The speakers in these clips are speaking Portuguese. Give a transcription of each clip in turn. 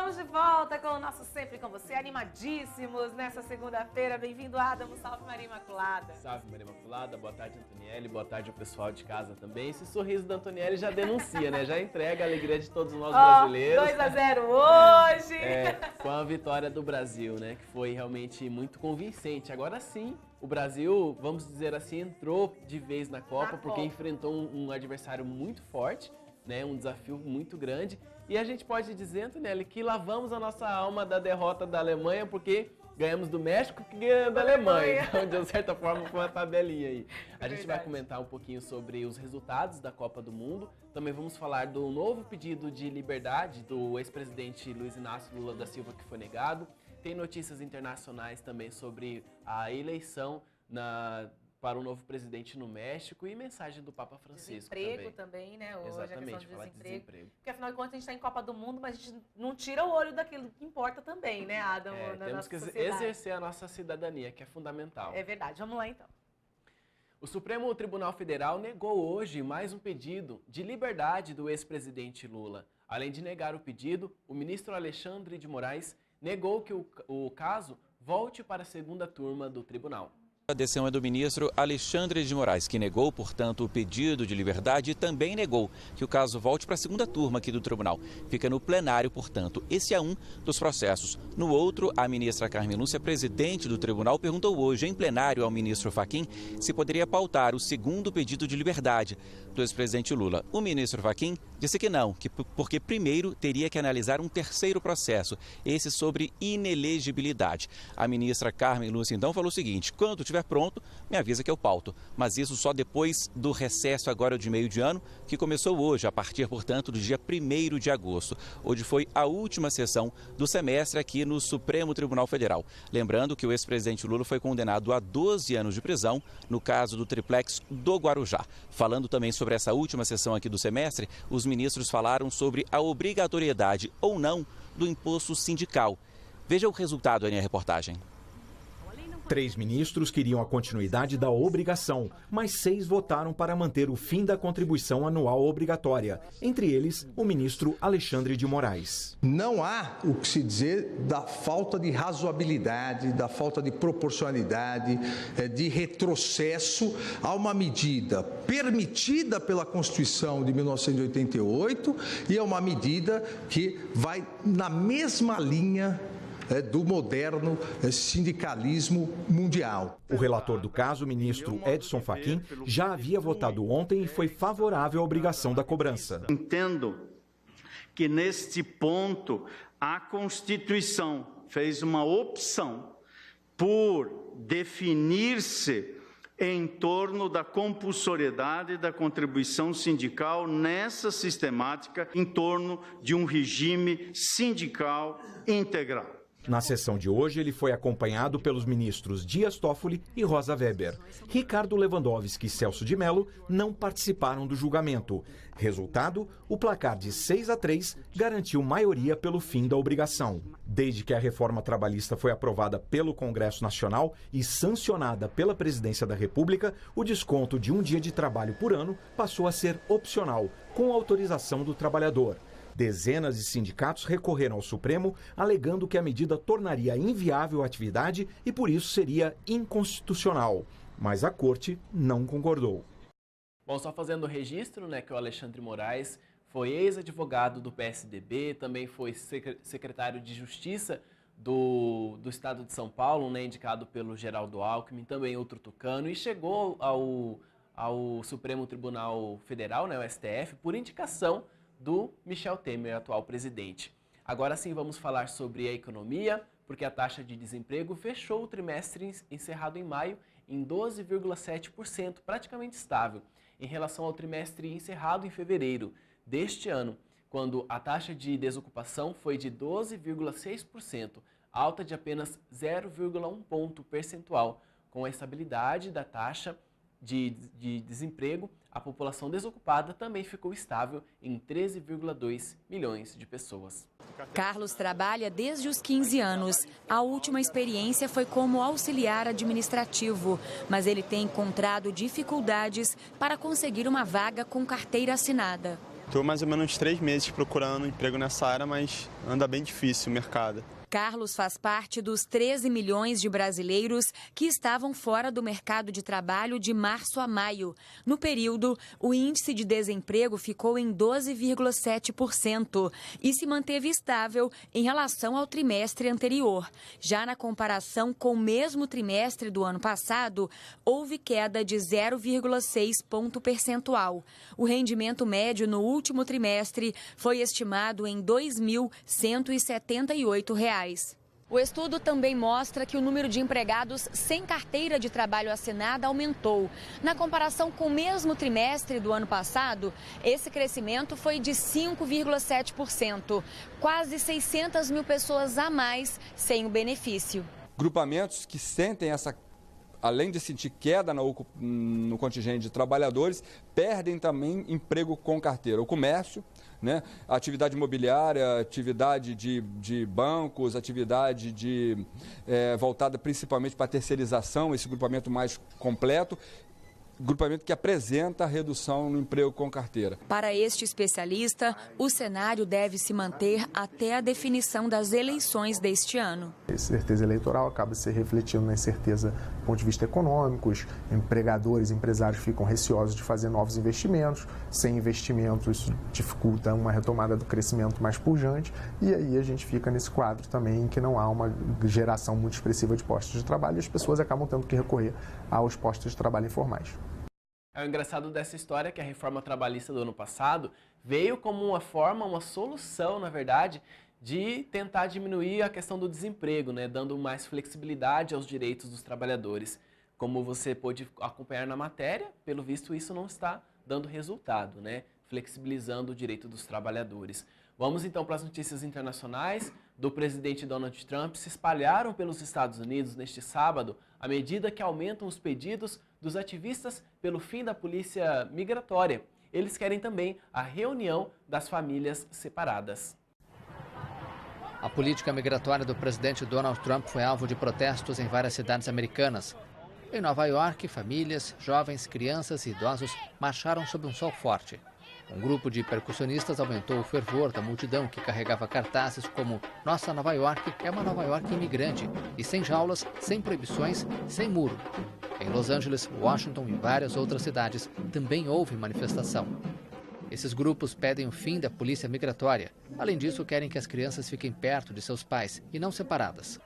Estamos de volta com o nosso Sempre Com Você, animadíssimos nessa segunda-feira. Bem-vindo, Adamo. Salve, Maria Imaculada. Salve, Maria Imaculada. Boa tarde, Antonielli. Boa tarde ao pessoal de casa também. Esse sorriso da Antonielli já denuncia, né? Já entrega a alegria de todos nós brasileiros. 2-0 hoje. Com a vitória do Brasil, né? Que foi realmente muito convincente. Agora sim, o Brasil, vamos dizer assim, entrou de vez na Copa porque enfrentou um adversário muito forte, né? Um desafio muito grande. E a gente pode dizer, Antonielli, que lavamos a nossa alma da derrota da Alemanha porque ganhamos do México que ganhamos da Alemanha. Então, de certa forma, foi uma tabelinha aí. A gente vai comentar um pouquinho sobre os resultados da Copa do Mundo. Também vamos falar do novo pedido de liberdade do ex-presidente Luiz Inácio Lula da Silva, que foi negado. Tem notícias internacionais também sobre a eleição para o novo presidente no México e mensagem do Papa Francisco desemprego também, né? Hoje exatamente, a questão falar de desemprego. Porque afinal de contas a gente está em Copa do Mundo, mas a gente não tira o olho daquilo que importa também, né, Adam? Temos que exercer a nossa cidadania, que é fundamental. É verdade. Vamos lá então. O Supremo Tribunal Federal negou hoje mais um pedido de liberdade do ex-presidente Lula. Além de negar o pedido, o ministro Alexandre de Moraes negou que o caso volte para a segunda turma do tribunal. A decisão é do ministro Alexandre de Moraes, que negou, portanto, o pedido de liberdade e também negou que o caso volte para a segunda turma aqui do tribunal. Fica no plenário, portanto. Esse é um dos processos. No outro, a ministra Carmen Lúcia, presidente do tribunal, perguntou hoje em plenário ao ministro Fachin se poderia pautar o segundo pedido de liberdade do ex-presidente Lula. O ministro Fachin disse que não, porque primeiro teria que analisar um terceiro processo, esse sobre inelegibilidade. A ministra Carmen Lúcia, então, falou o seguinte: quando estiver pronto, me avisa que eu pauto. Mas isso só depois do recesso agora de meio de ano, que começou hoje, a partir, portanto, do dia 1º de agosto. Hoje foi a última sessão do semestre aqui no Supremo Tribunal Federal. Lembrando que o ex-presidente Lula foi condenado a 12 anos de prisão no caso do triplex do Guarujá. Falando também sobre essa última sessão aqui do semestre, os ministros falaram sobre a obrigatoriedade ou não do imposto sindical. Veja o resultado aí na reportagem. 3 ministros queriam a continuidade da obrigação, mas 6 votaram para manter o fim da contribuição anual obrigatória. Entre eles, o ministro Alexandre de Moraes. Não há o que se dizer da falta de razoabilidade, da falta de proporcionalidade, de retrocesso a uma medida permitida pela Constituição de 1988 e é uma medida que vai na mesma linha do moderno sindicalismo mundial. O relator do caso, o ministro Edson Fachin, já havia votado ontem e foi favorável à obrigação da cobrança. Entendo que neste ponto a Constituição fez uma opção por definir-se em torno da compulsoriedade da contribuição sindical nessa sistemática em torno de um regime sindical integral. Na sessão de hoje, ele foi acompanhado pelos ministros Dias Toffoli e Rosa Weber. Ricardo Lewandowski e Celso de Mello não participaram do julgamento. Resultado, o placar de 6-3 garantiu maioria pelo fim da obrigação. Desde que a reforma trabalhista foi aprovada pelo Congresso Nacional e sancionada pela Presidência da República, o desconto de um dia de trabalho por ano passou a ser opcional, com autorização do trabalhador. Dezenas de sindicatos recorreram ao Supremo, alegando que a medida tornaria inviável a atividade e, por isso, seria inconstitucional. Mas a Corte não concordou. Bom, só fazendo o registro, né, que o Alexandre Moraes foi ex-advogado do PSDB, também foi secretário de Justiça do Estado de São Paulo, né, indicado pelo Geraldo Alckmin, também outro tucano, e chegou ao Supremo Tribunal Federal, né, o STF, por indicação do Michel Temer, atual presidente. Agora sim vamos falar sobre a economia, porque a taxa de desemprego fechou o trimestre encerrado em maio em 12,7%, praticamente estável, em relação ao trimestre encerrado em fevereiro deste ano, quando a taxa de desocupação foi de 12,6%, alta de apenas 0,1 ponto percentual. Com a estabilidade da taxa de desemprego, a população desocupada também ficou estável em 13,2 milhões de pessoas. Carlos trabalha desde os 15 anos. A última experiência foi como auxiliar administrativo, mas ele tem encontrado dificuldades para conseguir uma vaga com carteira assinada. Estou mais ou menos 3 meses procurando emprego nessa área, mas anda bem difícil o mercado. Carlos faz parte dos 13 milhões de brasileiros que estavam fora do mercado de trabalho de março a maio. No período, o índice de desemprego ficou em 12,7% e se manteve estável em relação ao trimestre anterior. Já na comparação com o mesmo trimestre do ano passado, houve queda de 0,6 ponto percentual. O rendimento médio no último trimestre foi estimado em R$ 2.178. O estudo também mostra que o número de empregados sem carteira de trabalho assinada aumentou. Na comparação com o mesmo trimestre do ano passado, esse crescimento foi de 5,7%. Quase 600 mil pessoas a mais sem o benefício. Grupamentos que sentem essa, além de sentir queda no contingente de trabalhadores, perdem também emprego com carteira. O comércio, né? A atividade imobiliária, atividade de bancos, atividade voltada principalmente para a terceirização, esse grupamento mais completo, grupamento que apresenta redução no emprego com carteira. Para este especialista, o cenário deve se manter até a definição das eleições deste ano. A incerteza eleitoral acaba se refletindo na incerteza do ponto de vista econômico, os empregadores, empresários ficam receosos de fazer novos investimentos, sem investimentos isso dificulta uma retomada do crescimento mais pujante e aí a gente fica nesse quadro também em que não há uma geração muito expressiva de postos de trabalho e as pessoas acabam tendo que recorrer aos postos de trabalho informais. O engraçado dessa história é que a reforma trabalhista do ano passado veio como uma solução, na verdade, de tentar diminuir a questão do desemprego, né, dando mais flexibilidade aos direitos dos trabalhadores. Como você pôde acompanhar na matéria, pelo visto isso não está dando resultado, né, flexibilizando o direito dos trabalhadores. Vamos então para as notícias internacionais. Do presidente Donald Trump se espalharam pelos Estados Unidos neste sábado à medida que aumentam os pedidos dos ativistas pelo fim da polícia migratória. Eles querem também a reunião das famílias separadas. A política migratória do presidente Donald Trump foi alvo de protestos em várias cidades americanas. Em Nova York, famílias, jovens, crianças e idosos marcharam sob um sol forte. Um grupo de percussionistas aumentou o fervor da multidão que carregava cartazes como "Nossa Nova York é uma Nova York imigrante" e "Sem jaulas, sem proibições, sem muro". Em Los Angeles, Washington e várias outras cidades também houve manifestação. Esses grupos pedem o fim da polícia migratória. Além disso, querem que as crianças fiquem perto de seus pais e não separadas.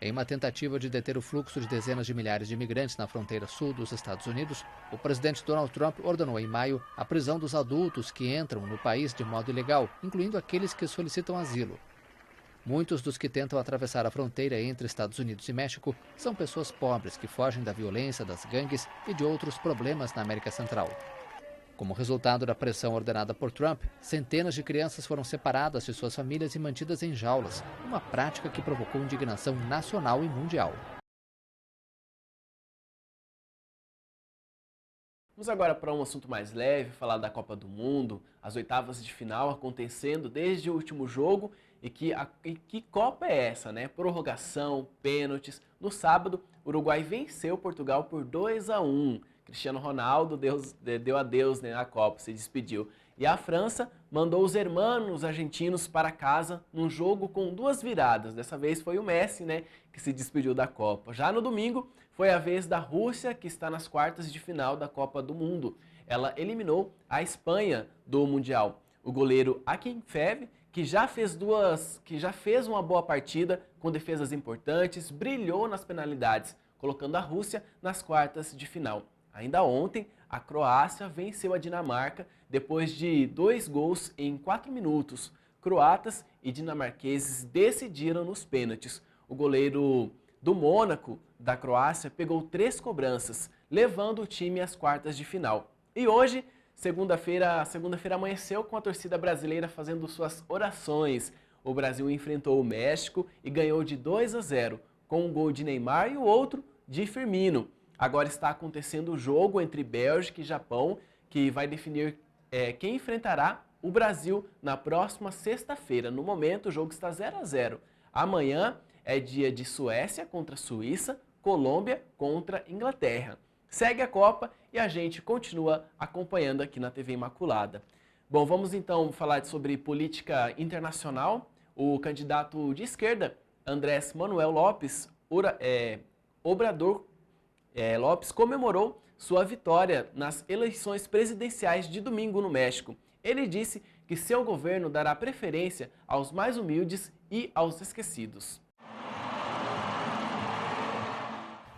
Em uma tentativa de deter o fluxo de dezenas de milhares de imigrantes na fronteira sul dos Estados Unidos, o presidente Donald Trump ordenou em maio a prisão dos adultos que entram no país de modo ilegal, incluindo aqueles que solicitam asilo. Muitos dos que tentam atravessar a fronteira entre Estados Unidos e México são pessoas pobres que fogem da violência, das gangues e de outros problemas na América Central. Como resultado da pressão ordenada por Trump, centenas de crianças foram separadas de suas famílias e mantidas em jaulas, uma prática que provocou indignação nacional e mundial. Vamos agora para um assunto mais leve, falar da Copa do Mundo, as oitavas de final acontecendo desde o último jogo. E que Copa é essa, né? Prorrogação, pênaltis. No sábado, o Uruguai venceu Portugal por 2-1. Cristiano Ronaldo deu adeus, né, à Copa, se despediu. E a França mandou os hermanos argentinos para casa num jogo com 2 viradas. Dessa vez foi o Messi, né, que se despediu da Copa. Já no domingo, foi a vez da Rússia, que está nas quartas de final da Copa do Mundo. Ela eliminou a Espanha do Mundial. O goleiro Akinfev, que já fez uma boa partida com defesas importantes, brilhou nas penalidades, colocando a Rússia nas quartas de final. Ainda ontem, a Croácia venceu a Dinamarca depois de 2 gols em 4 minutos. Croatas e dinamarqueses decidiram nos pênaltis. O goleiro do Mônaco, da Croácia, pegou 3 cobranças, levando o time às quartas de final. E hoje, segunda-feira amanheceu com a torcida brasileira fazendo suas orações. O Brasil enfrentou o México e ganhou de 2-0, com um gol de Neymar e o outro de Firmino. Agora está acontecendo o jogo entre Bélgica e Japão, que vai definir quem enfrentará o Brasil na próxima sexta-feira. No momento, o jogo está 0-0. Amanhã é dia de Suécia contra Suíça, Colômbia contra Inglaterra. Segue a Copa e a gente continua acompanhando aqui na TV Imaculada. Bom, vamos então falar sobre política internacional. O candidato de esquerda, Andrés Manuel López Obrador López, comemorou sua vitória nas eleições presidenciais de domingo no México. Ele disse que seu governo dará preferência aos mais humildes e aos esquecidos.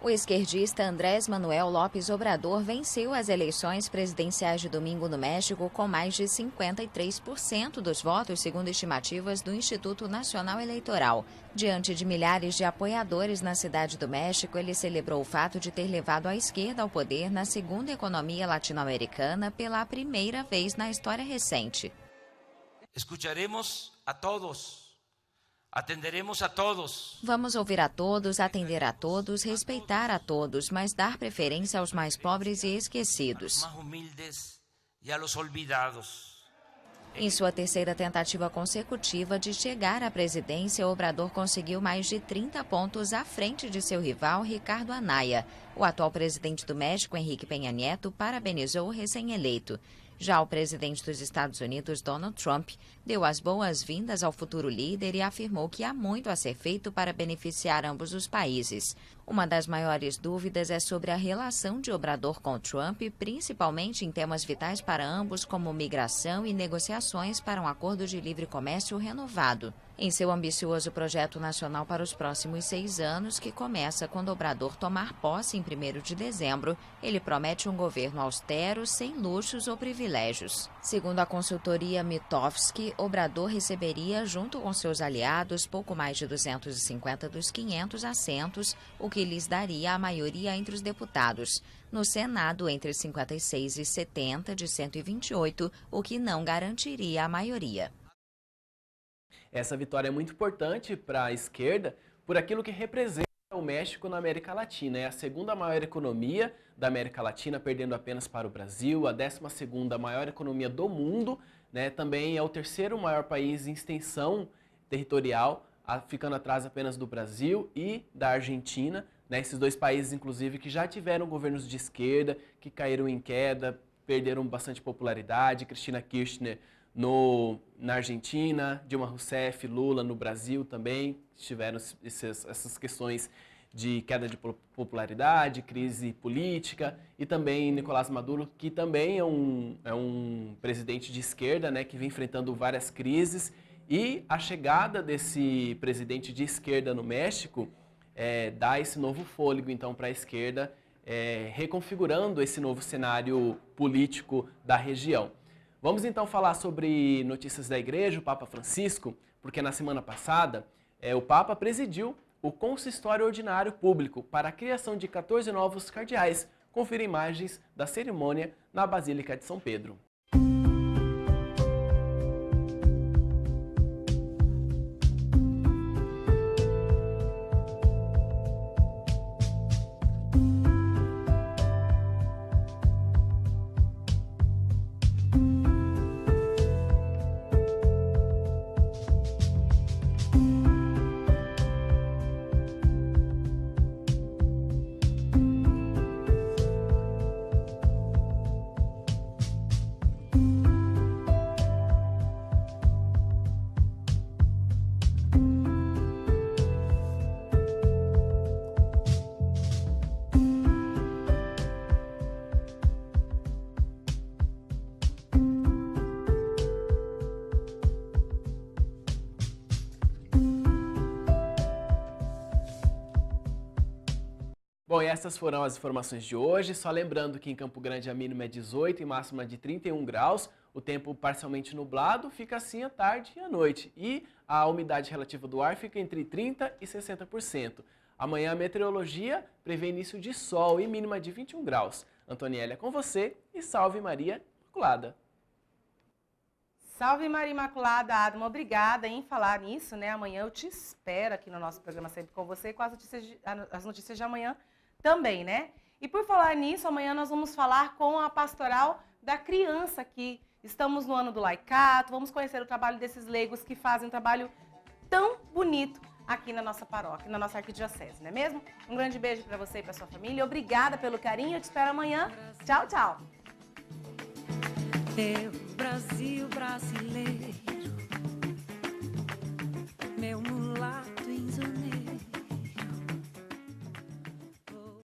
O esquerdista Andrés Manuel López Obrador venceu as eleições presidenciais de domingo no México com mais de 53% dos votos, segundo estimativas do Instituto Nacional Eleitoral. Diante de milhares de apoiadores na cidade do México, ele celebrou o fato de ter levado a esquerda ao poder na segunda economia latino-americana pela primeira vez na história recente. Escucharemos a todos. Atenderemos a todos. Vamos ouvir a todos, atender a todos, respeitar a todos, mas dar preferência aos mais pobres e esquecidos. Mais humildes e a los olvidados. Em sua terceira tentativa consecutiva de chegar à presidência, Obrador conseguiu mais de 30 pontos à frente de seu rival, Ricardo Anaya. O atual presidente do México, Enrique Peña Nieto, parabenizou o recém-eleito. Já o presidente dos Estados Unidos, Donald Trump, deu as boas-vindas ao futuro líder e afirmou que há muito a ser feito para beneficiar ambos os países. Uma das maiores dúvidas é sobre a relação de Obrador com Trump, principalmente em temas vitais para ambos, como migração e negociações para um acordo de livre comércio renovado. Em seu ambicioso projeto nacional para os próximos 6 anos, que começa quando Obrador tomar posse em 1º de dezembro, ele promete um governo austero, sem luxos ou privilégios. Segundo a consultoria Mitofsky, Obrador receberia, junto com seus aliados, pouco mais de 250 dos 500 assentos, o que lhes daria a maioria entre os deputados. No Senado, entre 56 e 70 de 128, o que não garantiria a maioria. Essa vitória é muito importante para a esquerda por aquilo que representa o México na América Latina. É a segunda maior economia da América Latina, perdendo apenas para o Brasil, a 12ª maior economia do mundo, né? Também é o 3º maior país em extensão territorial, ficando atrás apenas do Brasil e da Argentina, né? Esses dois países, inclusive, que já tiveram governos de esquerda, que caíram em queda, perderam bastante popularidade. Cristina Kirchner na Argentina, Dilma Rousseff, Lula no Brasil também tiveram essas questões de queda de popularidade, crise política, e também Nicolás Maduro, que também é um presidente de esquerda, né, que vem enfrentando várias crises, e a chegada desse presidente de esquerda no México dá esse novo fôlego então para a esquerda, reconfigurando esse novo cenário político da região. Vamos então falar sobre notícias da Igreja, o Papa Francisco, porque na semana passada o Papa presidiu o consistório ordinário público para a criação de 14 novos cardeais. Confira imagens da cerimônia na Basílica de São Pedro. Bom, e essas foram as informações de hoje. Só lembrando que em Campo Grande a mínima é 18 e máxima de 31 graus. O tempo parcialmente nublado fica assim à tarde e à noite. E a umidade relativa do ar fica entre 30% e 60%. Amanhã a meteorologia prevê início de sol e mínima de 21 graus. Antoniela, com você e salve Maria Imaculada. Salve Maria Imaculada, Adamo, obrigada em falar nisso, né? Amanhã eu te espero aqui no nosso programa Sempre com Você, com as notícias de amanhã também, né? E por falar nisso, amanhã nós vamos falar com a Pastoral da Criança aqui. Estamos no ano do laicato, vamos conhecer o trabalho desses leigos que fazem um trabalho tão bonito aqui na nossa paróquia, na nossa arquidiocese, não é mesmo? Um grande beijo para você e para sua família, obrigada pelo carinho, eu te espero amanhã. Tchau, tchau! Meu Brasil brasileiro,